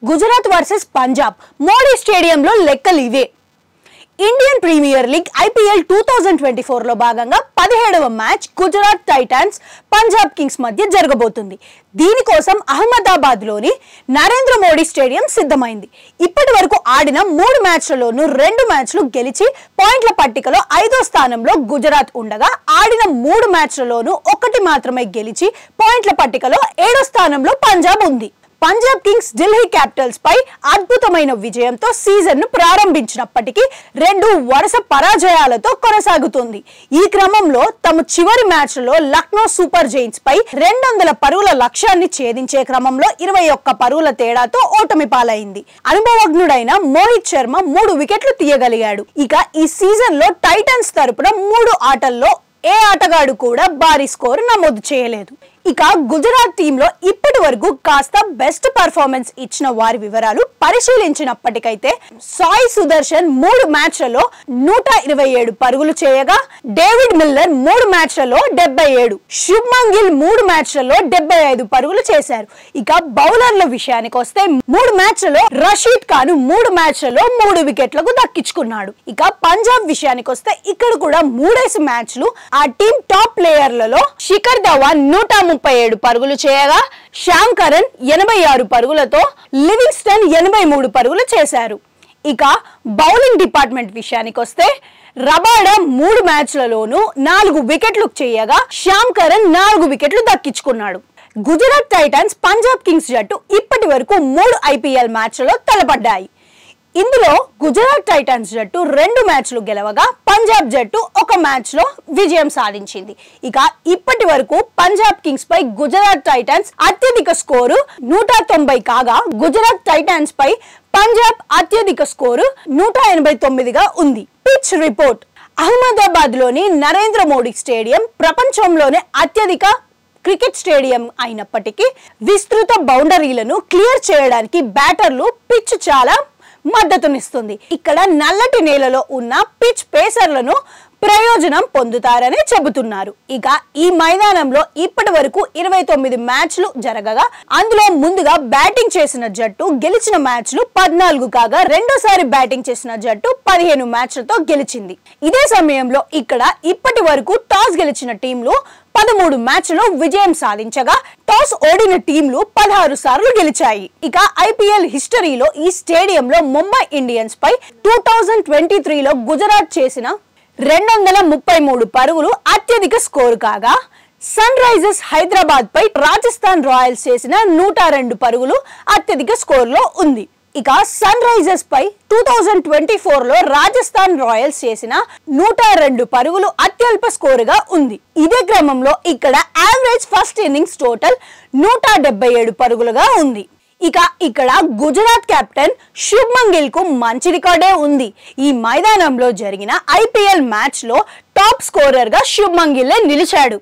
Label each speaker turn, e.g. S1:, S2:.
S1: Gujarat versus Punjab Modi స్టేడియంలో లెక్కలు ఇవే. ఇండియన్ ప్రీమియర్ లీగ్ IPL 2024 లో భాగంగా 17వ match Gujarat Titans Punjab Kings మధ్య జరగబోతుంది. దీనికోసం అహ్మదాబాద్లోని నరేంద్ర మోడీ స్టేడియం సిద్ధమైంది. ఇప్పటి వరకు ఆడిన 3 మ్యాచ్లలోనూ 2 మ్యాచ్లు గెలిచి పాయింట్ల పట్టికలో 5వ స్థానంలో గుజరాత్ ఉండగా, ఆడిన 3 మ్యాచ్లలోనూ 1 మాత్రమే గెలిచి పాయింట్ల పట్టికలో 7వ స్థానంలో పంజాబ్ ఉంది. పంజాబ్ కింగ్స్ ఢిల్లీ క్యాపిటల్స్ పై అద్భుతమైన విజయంతో సీజన్ ను ప్రారంభించినప్పటికీ 2 వరుస పరాజయాలతో కొనసాగుతుంది. ఈ క్రమంలో తమ చివరి మ్యాచ్లో లక్నో సూపర్ జైంట్స్ పై 200 పరుగుల లక్ష్యాన్ని ఛేదించే క్రమంలో 21 పరుగుల తేడాతో ఓటమి పాలైంది. అనుభవజ్ఞుడైన మోహిత్ శర్మ 3 వికెట్లు తీయగలిగాడు. ఇక ఈ సీజన్ లో టైటన్స్ తరపున 3 ఆటల్లో ఏ ఆటగాడు కూడా భారీ స్కోర్ నమోదు చేయలేదు. ఇక గుజరాత్ టీంలో ఇప్పటి వరకు కాస్త బెస్ట్ పర్ఫార్మెన్స్ ఇచ్చిన వారి వివరాలు పరిశీలించినప్పటికైతే సాయి సుదర్శన్ 3 మ్యాచ్లలో 127 పరుగులు చేయగా, డేవిడ్ మిల్లర్ 3 మ్యాచ్లలో 77, శుభ్మన్ గిల్ 3 మ్యాచ్లలో 75 పరుగులు చేశారు. ఇక బౌలర్ల విషయానికి వస్తే 3 మ్యాచ్లలో రషీద్ ఖాన్ 3 మ్యాచ్లలో 3 వికెట్లకు దక్కించుకున్నాడు. ఇక పంజాబ్ విషయానికి వస్తే ఇక్కడ కూడా 3 మ్యాచ్లు ఆ టీం టాప్ ప్లేయర్లలో శిఖర్ ధవన్ 137 పరుగులు చేయగా, శ్యామ్ కరణ్ 86 పరుగులతో, లివింగ్స్టన్ 83 పరుగులు చేశారు. ఇక బౌలింగ్ డిపార్ట్మెంట్ విషయానికి వస్తే రబాడా 3 మ్యాచ్లలోనూ 4 వికెట్లు చేయగా, శ్యామ్ కరణ్ 4 వికెట్లు దక్కించుకున్నాడు. గుజరాత్ టైటన్స్ పంజాబ్ కింగ్స్ జట్టు ఇప్పటి వరకు 3 IPL మ్యాచ్లలో తలపడ్డాయి. ఇందులో గుజరాత్ టైటన్స్ జట్టు 2 మ్యాచ్లు గెలవగా, పంజాబ్ జట్టు 1 మ్యాచ్లో విజయం సాధించింది. ఇక ఇప్పటి వరకు పంజాబ్ కింగ్స్ పై గుజరాత్ టైటన్స్ అత్యధిక స్కోరు 190 కాగా, గుజరాత్ టైటన్స్ పై పంజాబ్ అత్యధిక స్కోరు 189గా ఉంది. Pitch report. అహ్మదాబాద్ లోని నరేంద్ర మోడీ స్టేడియం ప్రపంచంలోనే అత్యధిక క్రికెట్ స్టేడియం అయినప్పటికీ విస్తృత బౌండరీలను క్లియర్ చేయడానికి బ్యాటర్లు పిచ్ చాలా మద్దతునిస్తుంది. ఇక్కడ నల్లటి నేలలో ఉన్న పిచ్ పేసర్లను ప్రయోజనం పొందుతారని చెబుతున్నారు. ఇక ఈ మైదానంలో ఇప్పటి వరకు 29 మ్యాచ్లు జరగగా, అందులో ముందుగా బ్యాటింగ్ చేసిన జట్టు గెలిచిన మ్యాచ్లు 14 కాగా, రెండోసారి బ్యాటింగ్ చేసిన జట్టు 15 మ్యాచ్లతో గెలిచింది. ఇదే సమయంలో ఇక్కడ ఇప్పటి వరకు టాస్ గెలిచిన టీంలు 13 మ్యాచ్లో విజయం సాధించగా, టాస్ ఓడిన టీంలు 16 సార్లు గెలిచాయి. ఇక IPL హిస్టరీలో ఈ స్టేడియంలో ముంబై ఇండియన్స్ పై 2023లో గుజరాత్ చేసిన 233 పరుగులు అత్యధిక స్కోరు కాగా, సన్ రైజర్స్ హైదరాబాద్ పై రాజస్థాన్ రాయల్స్ చేసిన 102 పరుగులు అత్యధిక స్కోరులో ఉంది. ఇక సన్ రైజర్స్ పై 2024లో రాజస్థాన్ రాయల్స్ చేసిన 102 పరుగులు అత్యల్ప స్కోరుగా ఉంది. ఇదే క్రమంలో ఇక్కడ యావరేజ్ ఫస్ట్ ఇన్నింగ్స్ టోటల్ 177 పరుగులుగా ఉంది. ఇక ఇక్కడ గుజరాత్ కెప్టెన్ శుభ్మన్ గిల్ కు మంచి రికార్డే ఉంది. ఈ మైదానంలో జరిగిన IPL మ్యాచ్ లో టాప్ స్కోరర్ గా శుభ్మన్ గిల్ నిలిచాడు.